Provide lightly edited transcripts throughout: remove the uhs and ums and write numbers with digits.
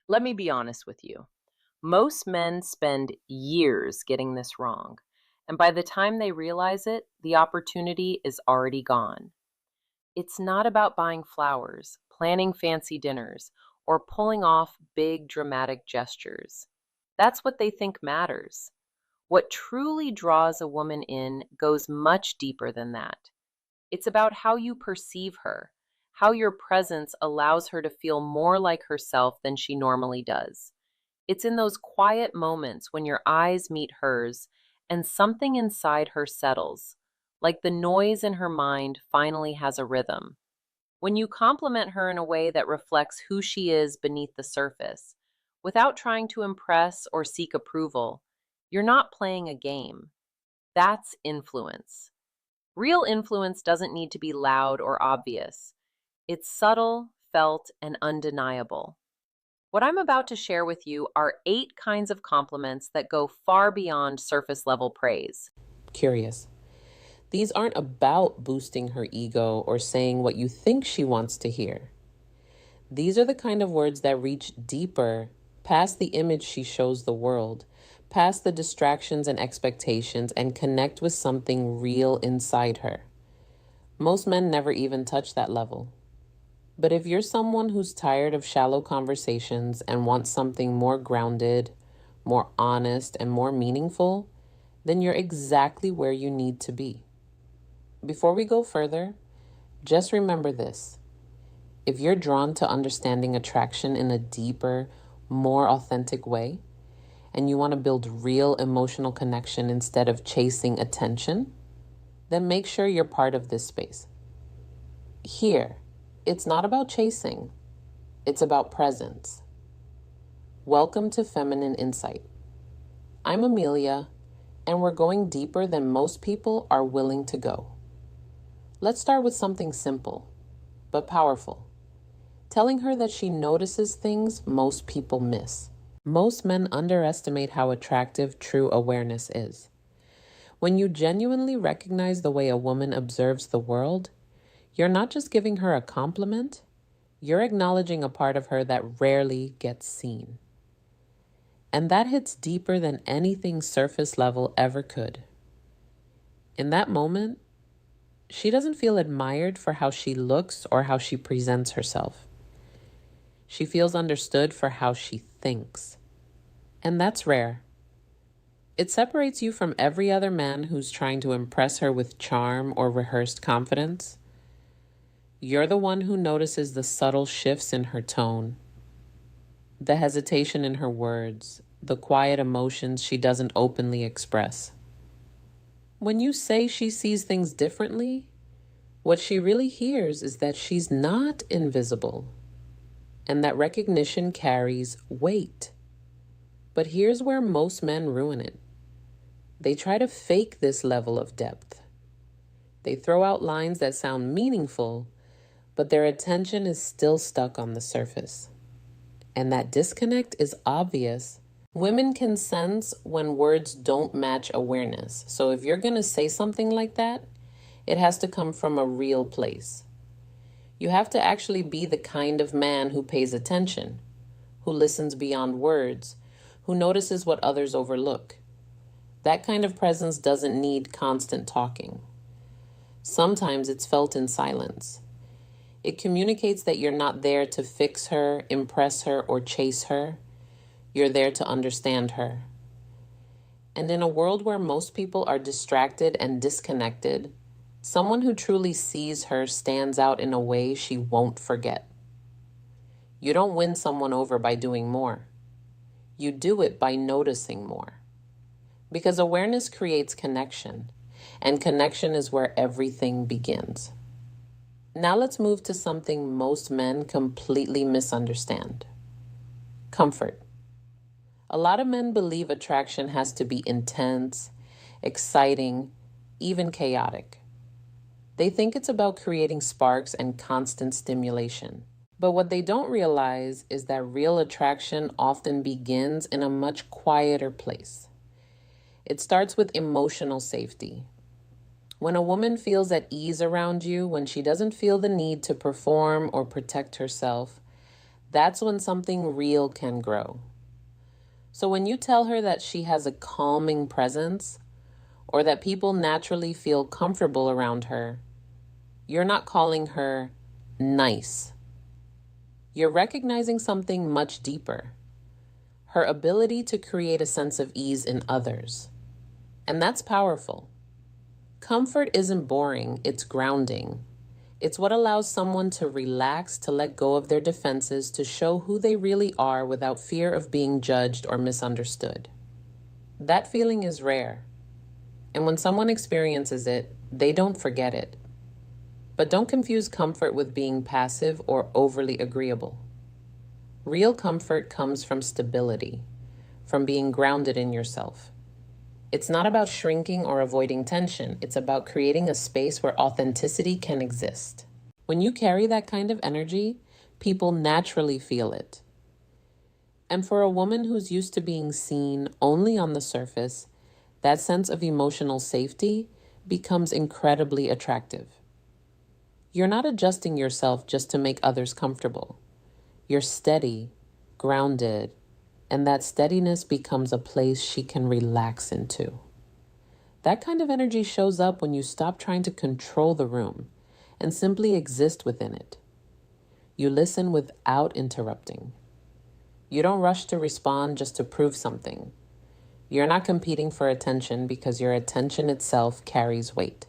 Let me be honest with you. Most men spend years getting this wrong, and by the time they realize it, the opportunity is already gone. It's not about buying flowers, planning fancy dinners, or pulling off big dramatic gestures. That's what they think matters. What truly draws a woman in goes much deeper than that. It's about how you perceive her, how your presence allows her to feel more like herself than she normally does. It's in those quiet moments when your eyes meet hers and something inside her settles, like the noise in her mind finally has a rhythm. When you compliment her in a way that reflects who she is beneath the surface, without trying to impress or seek approval, you're not playing a game. That's influence. Real influence doesn't need to be loud or obvious. It's subtle, felt, and undeniable. What I'm about to share with you are 8 kinds of compliments that go far beyond surface level praise. Curious. These aren't about boosting her ego or saying what you think she wants to hear. These are the kind of words that reach deeper, past the image she shows the world, past the distractions and expectations, and connect with something real inside her. Most men never even touch that level. But if you're someone who's tired of shallow conversations and wants something more grounded, more honest, and more meaningful, then you're exactly where you need to be. Before we go further, just remember this. If you're drawn to understanding attraction in a deeper, more authentic way, and you want to build real emotional connection instead of chasing attention, then make sure you're part of this space. Here, it's not about chasing, it's about presence. Welcome to Feminine Insight. I'm Amelia, and we're going deeper than most people are willing to go. Let's start with something simple, but powerful. Telling her that she notices things most people miss. Most men underestimate how attractive true awareness is. When you genuinely recognize the way a woman observes the world, you're not just giving her a compliment, you're acknowledging a part of her that rarely gets seen. And that hits deeper than anything surface level ever could. In that moment, she doesn't feel admired for how she looks or how she presents herself. She feels understood for how she thinks. And that's rare. It separates you from every other man who's trying to impress her with charm or rehearsed confidence. You're the one who notices the subtle shifts in her tone, the hesitation in her words, the quiet emotions she doesn't openly express. When you say she sees things differently, what she really hears is that she's not invisible, and that recognition carries weight. But here's where most men ruin it. They try to fake this level of depth. They throw out lines that sound meaningful, but their attention is still stuck on the surface. And that disconnect is obvious. Women can sense when words don't match awareness. So if you're going to say something like that, it has to come from a real place. You have to actually be the kind of man who pays attention, who listens beyond words, who notices what others overlook. That kind of presence doesn't need constant talking. Sometimes it's felt in silence. It communicates that you're not there to fix her, impress her, or chase her. You're there to understand her. And in a world where most people are distracted and disconnected, someone who truly sees her stands out in a way she won't forget. You don't win someone over by doing more. You do it by noticing more. Because awareness creates connection, and connection is where everything begins. Now let's move to something most men completely misunderstand. Comfort. A lot of men believe attraction has to be intense, exciting, even chaotic. They think it's about creating sparks and constant stimulation. But what they don't realize is that real attraction often begins in a much quieter place. It starts with emotional safety. When a woman feels at ease around you, when she doesn't feel the need to perform or protect herself, That's when something real can grow. So when you tell her that she has a calming presence or that people naturally feel comfortable around her, you're not calling her nice. You're recognizing something much deeper: her ability to create a sense of ease in others. And that's powerful. Comfort isn't boring, it's grounding. It's what allows someone to relax, to let go of their defenses, to show who they really are without fear of being judged or misunderstood. That feeling is rare. And when someone experiences it, they don't forget it. But don't confuse comfort with being passive or overly agreeable. Real comfort comes from stability, from being grounded in yourself. It's not about shrinking or avoiding tension. It's about creating a space where authenticity can exist. When you carry that kind of energy, people naturally feel it. And for a woman who's used to being seen only on the surface, that sense of emotional safety becomes incredibly attractive. You're not adjusting yourself just to make others comfortable. You're steady, grounded, and that steadiness becomes a place she can relax into. That kind of energy shows up when you stop trying to control the room and simply exist within it. You listen without interrupting. You don't rush to respond just to prove something. You're not competing for attention because your attention itself carries weight.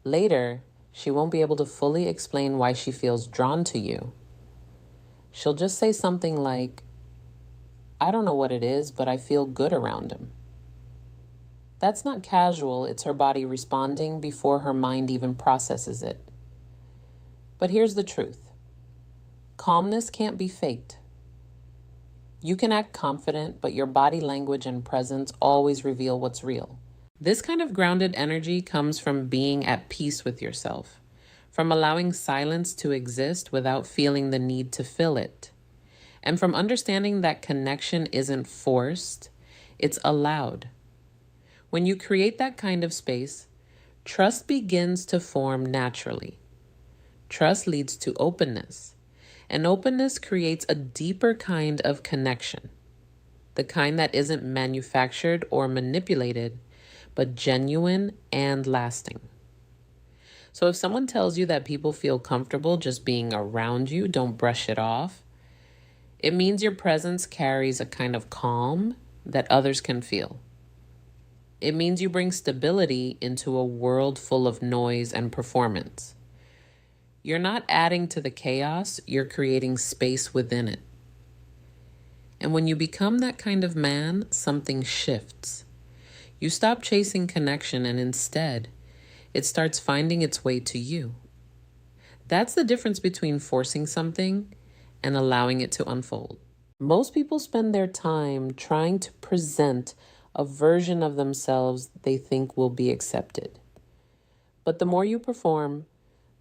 Later, she won't be able to fully explain why she feels drawn to you. She'll just say something like, "I don't know what it is, but I feel good around him." That's not casual, it's her body responding before her mind even processes it. But here's the truth. Calmness can't be faked. You can act confident, but your body language and presence always reveal what's real. This kind of grounded energy comes from being at peace with yourself, from allowing silence to exist without feeling the need to fill it, and from understanding that connection isn't forced, it's allowed. When you create that kind of space, trust begins to form naturally. Trust leads to openness, and openness creates a deeper kind of connection, the kind that isn't manufactured or manipulated, but genuine and lasting. So if someone tells you that people feel comfortable just being around you, don't brush it off. It means your presence carries a kind of calm that others can feel. It means you bring stability into a world full of noise and performance. You're not adding to the chaos, you're creating space within it. And when you become that kind of man, something shifts. You stop chasing connection and instead, it starts finding its way to you. That's the difference between forcing something and allowing it to unfold. Most people spend their time trying to present a version of themselves they think will be accepted. But the more you perform,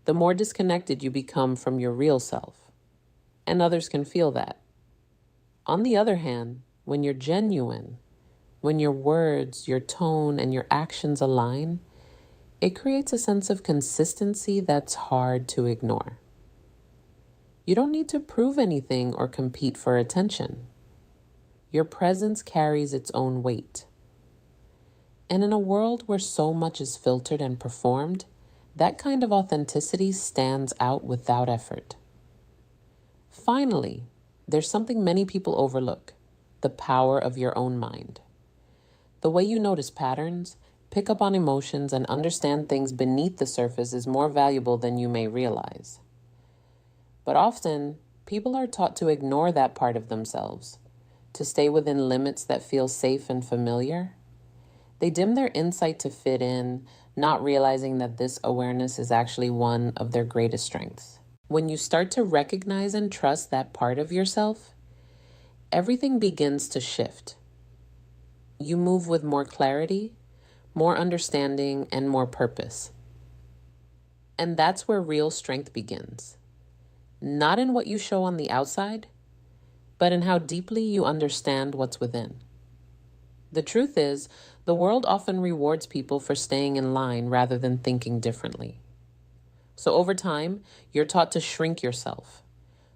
the more disconnected you become from your real self. And others can feel that. On the other hand, when you're genuine, when your words, your tone, and your actions align, it creates a sense of consistency that's hard to ignore. You don't need to prove anything or compete for attention. Your presence carries its own weight. And in a world where so much is filtered and performed, that kind of authenticity stands out without effort. Finally, there's something many people overlook: the power of your own mind. The way you notice patterns, pick up on emotions, and understand things beneath the surface is more valuable than you may realize. But often, people are taught to ignore that part of themselves, to stay within limits that feel safe and familiar. They dim their insight to fit in, not realizing that this awareness is actually one of their greatest strengths. When you start to recognize and trust that part of yourself, everything begins to shift. You move with more clarity, more understanding, and more purpose. And that's where real strength begins. Not in what you show on the outside, but in how deeply you understand what's within. The truth is, the world often rewards people for staying in line rather than thinking differently. So over time, you're taught to shrink yourself,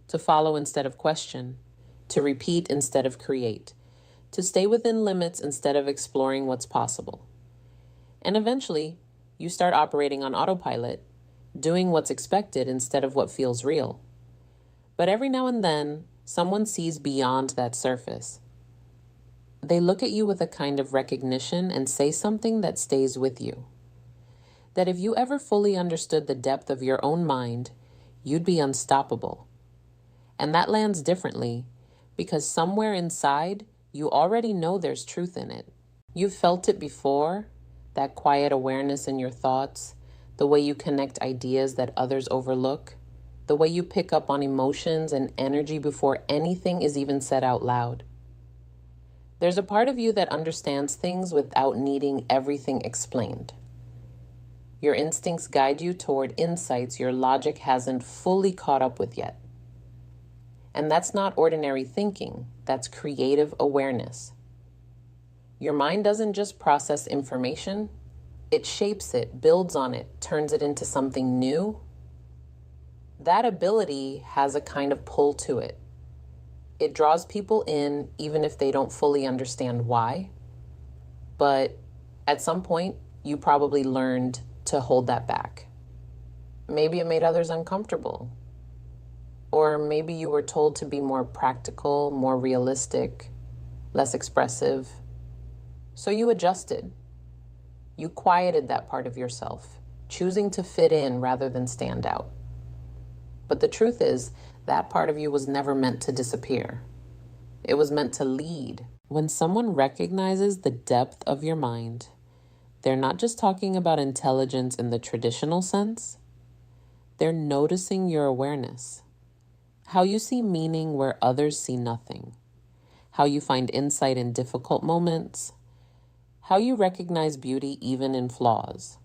to follow instead of question, to repeat instead of create, to stay within limits instead of exploring what's possible. And eventually, you start operating on autopilot, doing what's expected instead of what feels real. But every now and then, someone sees beyond that surface. They look at you with a kind of recognition and say something that stays with you. That if you ever fully understood the depth of your own mind, you'd be unstoppable. And that lands differently because somewhere inside, you already know there's truth in it. You've felt it before, that quiet awareness in your thoughts, the way you connect ideas that others overlook, the way you pick up on emotions and energy before anything is even said out loud. There's a part of you that understands things without needing everything explained. Your instincts guide you toward insights your logic hasn't fully caught up with yet. And that's not ordinary thinking, that's creative awareness. Your mind doesn't just process information, it shapes it, builds on it, turns it into something new. That ability has a kind of pull to it. It draws people in even if they don't fully understand why. But at some point, you probably learned to hold that back. Maybe it made others uncomfortable. Or maybe you were told to be more practical, more realistic, less expressive. So you adjusted. You quieted that part of yourself, choosing to fit in rather than stand out. But the truth is, that part of you was never meant to disappear. It was meant to lead. When someone recognizes the depth of your mind, they're not just talking about intelligence in the traditional sense. They're noticing your awareness. How you see meaning where others see nothing. How you find insight in difficult moments. How you recognize beauty even in flaws.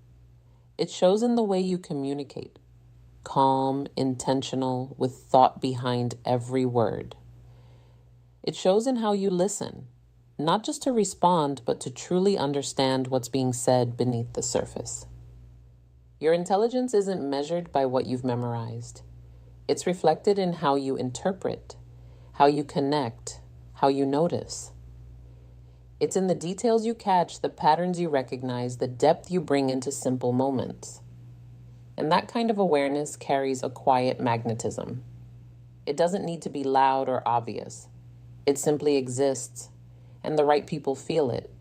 It shows in the way you communicate. Calm, intentional, with thought behind every word. It shows in how you listen, not just to respond, but to truly understand what's being said beneath the surface. Your intelligence isn't measured by what you've memorized. It's reflected in how you interpret, how you connect, how you notice. It's in the details you catch, the patterns you recognize, the depth you bring into simple moments. And that kind of awareness carries a quiet magnetism. It doesn't need to be loud or obvious. It simply exists, and the right people feel it.